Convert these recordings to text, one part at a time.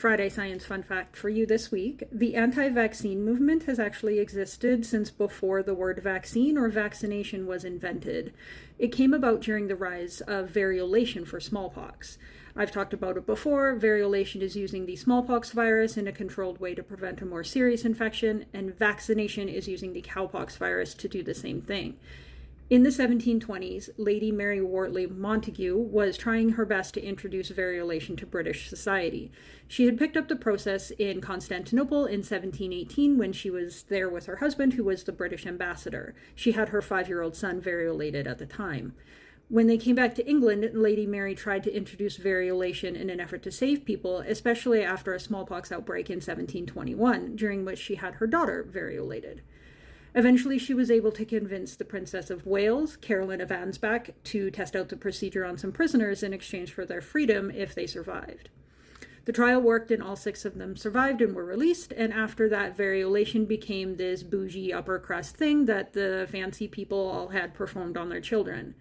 Friday Science Fun Fact for you this week. The anti-vaccine movement has actually existed since before the word vaccine or vaccination was invented. It came about during the rise of variolation for smallpox. I've talked about it before. Variolation is using the smallpox virus in a controlled way to prevent a more serious infection, and vaccination is using the cowpox virus to do the same thing. In the 1720s, Lady Mary Wortley Montagu was trying her best to introduce variolation to British society. She had picked up the process in Constantinople in 1718 when she was there with her husband, who was the British ambassador. She had her 5-year-old son variolated at the time. When they came back to England, Lady Mary tried to introduce variolation in an effort to save people, especially after a smallpox outbreak in 1721, during which she had her daughter variolated. Eventually, she was able to convince the Princess of Wales, Caroline of Ansbach, to test out the procedure on some prisoners in exchange for their freedom if they survived. The trial worked and all 6 of them survived and were released, and after that, variolation became this bougie upper crust thing that the fancy people all had performed on their children.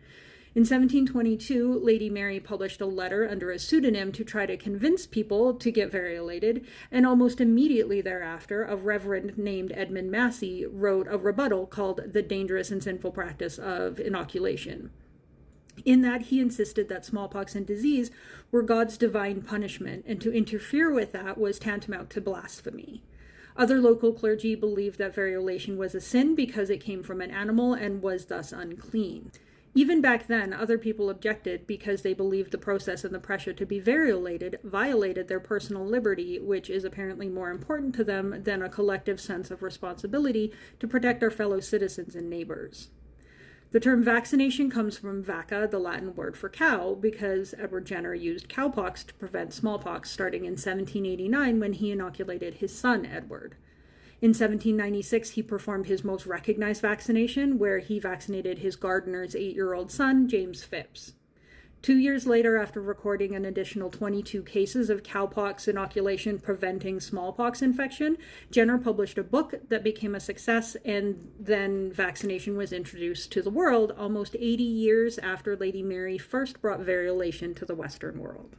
In 1722, Lady Mary published a letter under a pseudonym to try to convince people to get variolated, and almost immediately thereafter, a reverend named Edmund Massey wrote a rebuttal called The Dangerous and Sinful Practice of Inoculation. In that, he insisted that smallpox and disease were God's divine punishment, and to interfere with that was tantamount to blasphemy. Other local clergy believed that variolation was a sin because it came from an animal and was thus unclean. Even back then, other people objected because they believed the process and the pressure to be variolated violated their personal liberty, which is apparently more important to them than a collective sense of responsibility to protect our fellow citizens and neighbors. The term vaccination comes from vacca, the Latin word for cow, because Edward Jenner used cowpox to prevent smallpox starting in 1789 when he inoculated his son, Edward. In 1796, he performed his most recognized vaccination, where he vaccinated his gardener's 8-year-old son, James Phipps. 2 years later, after recording an additional 22 cases of cowpox inoculation preventing smallpox infection, Jenner published a book that became a success, and then vaccination was introduced to the world almost 80 years after Lady Mary first brought variolation to the Western world.